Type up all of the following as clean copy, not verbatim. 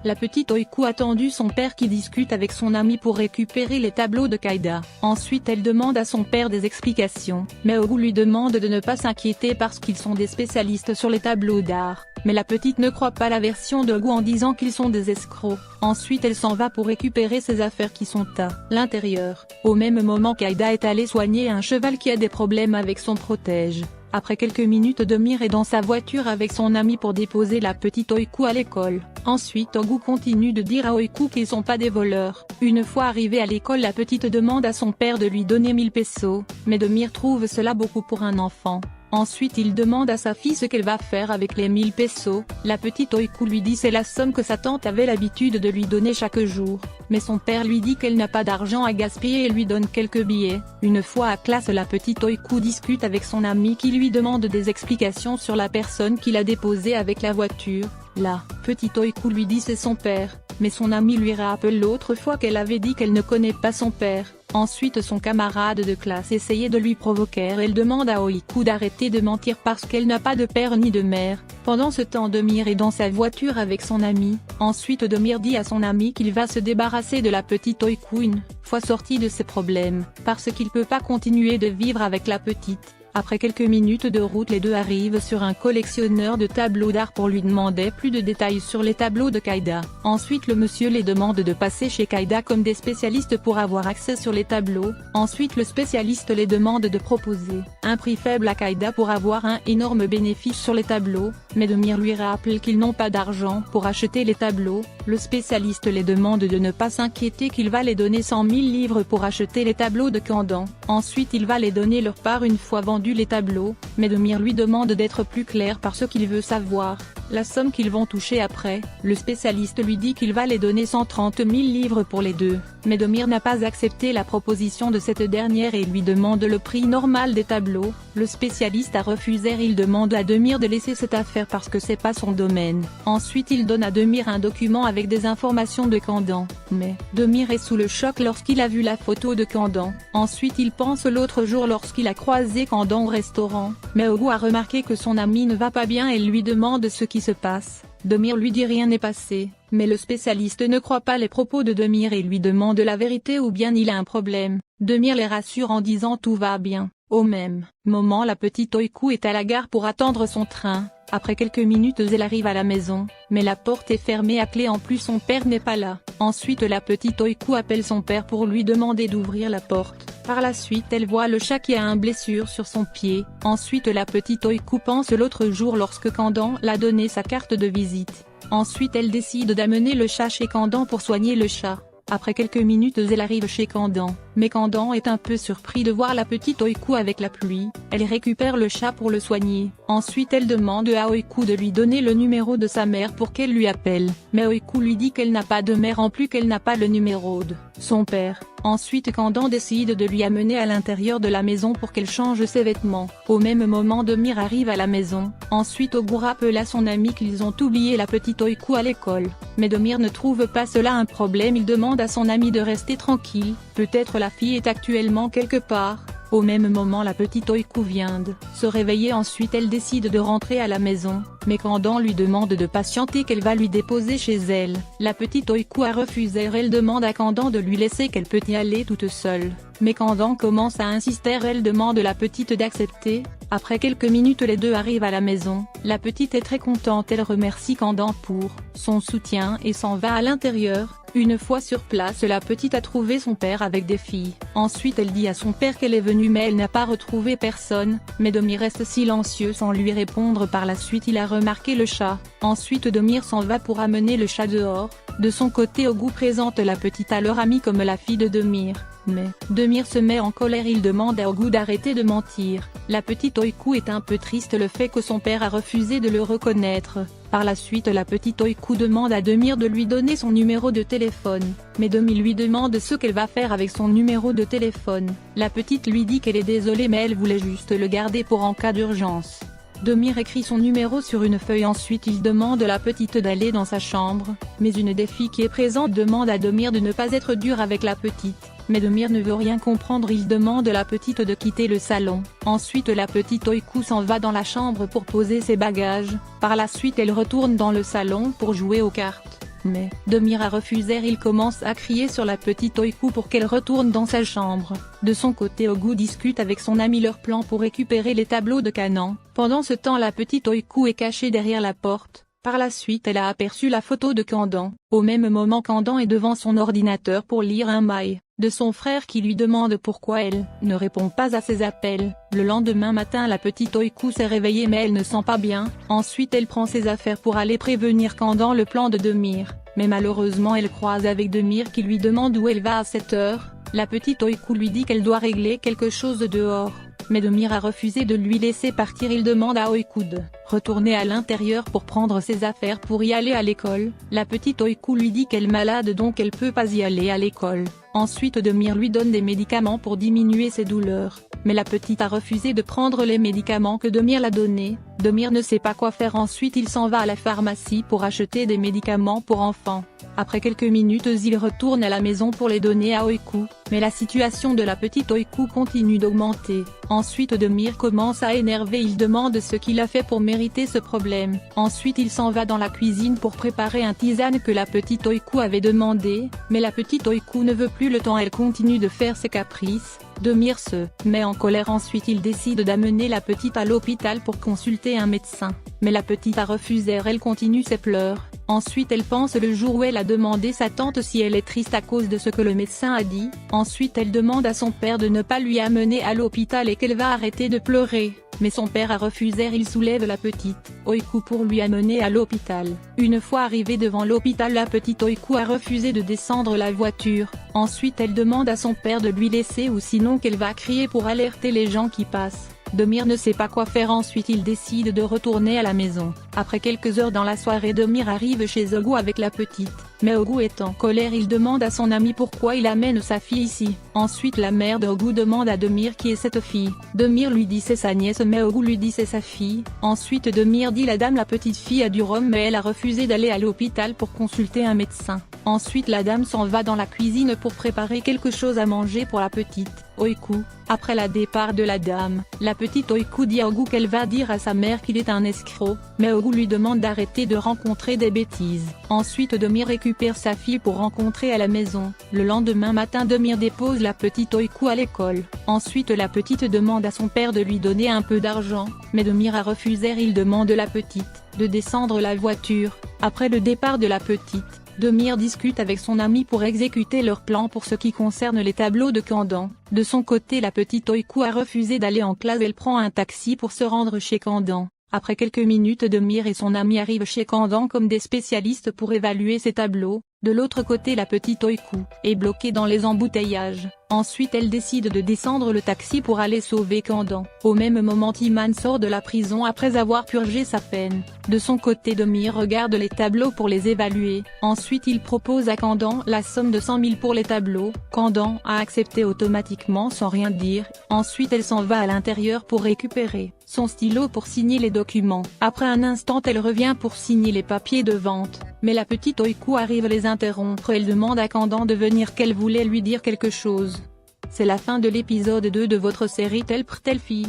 La petite Oiku a attendu son père qui discute avec son ami pour récupérer les tableaux de Kaida. Ensuite elle demande à son père des explications, mais Ogu lui demande de ne pas s'inquiéter parce qu'ils sont des spécialistes sur les tableaux d'art. Mais la petite ne croit pas la version de Ogu en disant qu'ils sont des escrocs. Ensuite elle s'en va pour récupérer ses affaires qui sont à l'intérieur. Au même moment Kaida est allé soigner un cheval qui a des problèmes avec son protège. Après quelques minutes Demir est dans sa voiture avec son ami pour déposer la petite Oiku à l'école. Ensuite Ogu continue de dire à Oiku qu'ils sont pas des voleurs. Une fois arrivée à l'école la petite demande à son père de lui donner 1000 pesos, mais Demir trouve cela beaucoup pour un enfant. Ensuite il demande à sa fille ce qu'elle va faire avec les 1000 pesos, la petite Oiku lui dit c'est la somme que sa tante avait l'habitude de lui donner chaque jour, mais son père lui dit qu'elle n'a pas d'argent à gaspiller et lui donne quelques billets. Une fois à classe la petite Oiku discute avec son ami qui lui demande des explications sur la personne qui l'a déposée avec la voiture. La petite Oiku lui dit c'est son père, mais son ami lui rappelle l'autre fois qu'elle avait dit qu'elle ne connaît pas son père. Ensuite son camarade de classe essayait de lui provoquer, elle demande à Oiku d'arrêter de mentir parce qu'elle n'a pas de père ni de mère. Pendant ce temps Demir est dans sa voiture avec son ami. Ensuite Demir dit à son ami qu'il va se débarrasser de la petite Oiku une fois sorti de ses problèmes, parce qu'il peut pas continuer de vivre avec la petite. Après quelques minutes de route les deux arrivent sur un collectionneur de tableaux d'art pour lui demander plus de détails sur les tableaux de Kaida. Ensuite le monsieur les demande de passer chez Kaida comme des spécialistes pour avoir accès sur les tableaux. Ensuite le spécialiste les demande de proposer un prix faible à Kaida pour avoir un énorme bénéfice sur les tableaux, mais Demir lui rappelle qu'ils n'ont pas d'argent pour acheter les tableaux. Le spécialiste les demande de ne pas s'inquiéter qu'il va les donner 100 000 livres pour acheter les tableaux de Kandan. Ensuite il va les donner leur part une fois vendus les tableaux, mais Demir lui demande d'être plus clair parce qu'il veut savoir la somme qu'ils vont toucher après. Le spécialiste lui dit qu'il va les donner 130 000 livres pour les deux, mais Demir n'a pas accepté la proposition de cette dernière et lui demande le prix normal des tableaux. Le spécialiste a refusé et il demande à Demir de laisser cette affaire parce que c'est pas son domaine. Ensuite il donne à Demir un document avec des informations de Kandan, mais Demir est sous le choc lorsqu'il a vu la photo de Kandan. Ensuite il pense l'autre jour lorsqu'il a croisé Kandan au restaurant, mais Ogu a remarqué que son ami ne va pas bien et lui demande ce qui se passe. Demir lui dit rien n'est passé, mais le spécialiste ne croit pas les propos de Demir et lui demande la vérité ou bien il a un problème. Demir les rassure en disant tout va bien. Au même moment la petite Oiku est à la gare pour attendre son train. Après quelques minutes elle arrive à la maison, mais la porte est fermée à clé, en plus son père n'est pas là. Ensuite la petite Oiku appelle son père pour lui demander d'ouvrir la porte. Par la suite elle voit le chat qui a une blessure sur son pied. Ensuite la petite Oiku pense l'autre jour lorsque Kandan l'a donné sa carte de visite. Ensuite elle décide d'amener le chat chez Kandan pour soigner le chat. Après quelques minutes elle arrive chez Kandan, mais Kandan est un peu surpris de voir la petite Oiku avec la pluie. Elle récupère le chat pour le soigner. Ensuite elle demande à Oiku de lui donner le numéro de sa mère pour qu'elle lui appelle, mais Oiku lui dit qu'elle n'a pas de mère en plus qu'elle n'a pas le numéro de son père. Ensuite Kandan décide de lui amener à l'intérieur de la maison pour qu'elle change ses vêtements. Au même moment Demir arrive à la maison. Ensuite Ogu rappelle à son ami qu'ils ont oublié la petite Oiku à l'école, mais Demir ne trouve pas cela un problème, il demande à son ami de rester tranquille, peut-être la fille est actuellement quelque part. Au même moment la petite Oiku vient de se réveiller, ensuite elle décide de rentrer à la maison, mais Kandan lui demande de patienter qu'elle va lui déposer chez elle. La petite Oiku a refusé, elle demande à Kandan de lui laisser qu'elle peut y aller toute seule, mais Kandan commence à insister, elle demande à la petite d'accepter. Après quelques minutes les deux arrivent à la maison, la petite est très contente, elle remercie Kandan pour son soutien et s'en va à l'intérieur. Une fois sur place la petite a trouvé son père avec des filles. Ensuite elle dit à son père qu'elle est venue mais elle n'a pas retrouvé personne, mais Demir reste silencieux sans lui répondre. Par la suite il a remarqué le chat. Ensuite Demir s'en va pour amener le chat dehors. De son côté Ogu présente la petite à leur ami comme la fille de Demir. Mais Demir se met en colère, il demande à Ogu d'arrêter de mentir. La petite Oiku est un peu triste le fait que son père a refusé de le reconnaître. Par la suite la petite Oiku demande à Demir de lui donner son numéro de téléphone, mais Demir lui demande ce qu'elle va faire avec son numéro de téléphone. La petite lui dit qu'elle est désolée mais elle voulait juste le garder pour en cas d'urgence. Demir écrit son numéro sur une feuille, ensuite il demande à la petite d'aller dans sa chambre, mais une des filles qui est présente demande à Demir de ne pas être dur avec la petite. Mais Demir ne veut rien comprendre, il demande à la petite de quitter le salon. Ensuite la petite Oiku s'en va dans la chambre pour poser ses bagages. Par la suite elle retourne dans le salon pour jouer aux cartes. Mais Demir a refusé. Il commence à crier sur la petite Oiku pour qu'elle retourne dans sa chambre. De son côté, Ogu discute avec son ami leur plan pour récupérer les tableaux de Kanan. Pendant ce temps, la petite Oiku est cachée derrière la porte. Par la suite, elle a aperçu la photo de Kandan. Au même moment, Kandan est devant son ordinateur pour lire un mail de son frère qui lui demande pourquoi elle ne répond pas à ses appels. Le lendemain matin, la petite Oiku s'est réveillée mais elle ne sent pas bien. Ensuite, elle prend ses affaires pour aller prévenir Kandan le plan de Demir. Mais malheureusement, elle croise avec Demir qui lui demande où elle va à cette heure. La petite Oiku lui dit qu'elle doit régler quelque chose dehors. Mais Demir a refusé de lui laisser partir. Il demande à Oiku de retourner à l'intérieur pour prendre ses affaires pour y aller à l'école. La petite Oiku lui dit qu'elle est malade donc elle peut pas y aller à l'école. Ensuite Demir lui donne des médicaments pour diminuer ses douleurs. Mais la petite a refusé de prendre les médicaments que Demir l'a donnés. Demir ne sait pas quoi faire. Ensuite il s'en va à la pharmacie pour acheter des médicaments pour enfants. Après quelques minutes il retourne à la maison pour les donner à Oiku. Mais la situation de la petite Oiku continue d'augmenter. Ensuite Demir commence à énerver. Il demande ce qu'il a fait pour mériter ce problème. Ensuite il s'en va dans la cuisine pour préparer un tisane que la petite Oiku avait demandé. Mais la petite Oiku ne veut plus le temps. Elle continue de faire ses caprices. Demir se met en colère. Ensuite il décide d'amener la petite à l'hôpital pour consulter un médecin. Mais la petite a refusé. Elle continue ses pleurs. Ensuite elle pense le jour où elle a demandé sa tante si elle est triste à cause de ce que le médecin a dit. Ensuite elle demande à son père de ne pas lui amener à l'hôpital et qu'elle va arrêter de pleurer. Mais son père a refusé. Il soulève la petite Oiku pour lui amener à l'hôpital. Une fois arrivée devant l'hôpital, la petite Oiku a refusé de descendre la voiture. Ensuite elle demande à son père de lui laisser ou sinon qu'elle va crier pour alerter les gens qui passent. Demir ne sait pas quoi faire. Ensuite il décide de retourner à la maison. Après quelques heures dans la soirée, Demir arrive chez Ogu avec la petite. Mais Ogu est en colère. Il demande à son ami pourquoi il amène sa fille ici. Ensuite la mère d'Ogu demande à Demir qui est cette fille. Demir lui dit c'est sa nièce mais Ogu lui dit c'est sa fille. Ensuite Demir dit la dame la petite fille a du rhum mais elle a refusé d'aller à l'hôpital pour consulter un médecin. Ensuite la dame s'en va dans la cuisine pour préparer quelque chose à manger pour la petite Oiku. Après le départ de la dame, la petite Oiku dit à Ogu qu'elle va dire à sa mère qu'il est un escroc, mais Ogu lui demande d'arrêter de rencontrer des bêtises. Ensuite Demir récupère sa fille pour rencontrer à la maison. Le lendemain matin Demir dépose la petite Oiku à l'école. Ensuite la petite demande à son père de lui donner un peu d'argent, mais Demir a refusé. Il demande à la petite de descendre la voiture. Après le départ de la petite, Demir discute avec son ami pour exécuter leur plan pour ce qui concerne les tableaux de Kandan. De son côté, la petite Oiku a refusé d'aller en classe. Elle prend un taxi pour se rendre chez Kandan. Après quelques minutes, Demir et son ami arrivent chez Kandan comme des spécialistes pour évaluer ses tableaux. De l'autre côté, la petite Oiku est bloquée dans les embouteillages. Ensuite elle décide de descendre le taxi pour aller sauver Kandan. Au même moment Iman sort de la prison après avoir purgé sa peine. De son côté Demir regarde les tableaux pour les évaluer. Ensuite il propose à Kandan la somme de 100 000 pour les tableaux. Kandan a accepté automatiquement sans rien dire. Ensuite elle s'en va à l'intérieur pour récupérer son stylo pour signer les documents. Après un instant elle revient pour signer les papiers de vente. Mais la petite Oiku arrive les interrompre. Elle demande à Kandan de venir qu'elle voulait lui dire quelque chose. C'est la fin de l'épisode 2 de votre série Tel Pr Telle Fille.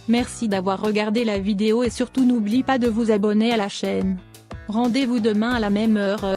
Merci d'avoir regardé la vidéo et surtout n'oublie pas de vous abonner à la chaîne. Rendez-vous demain à la même heure.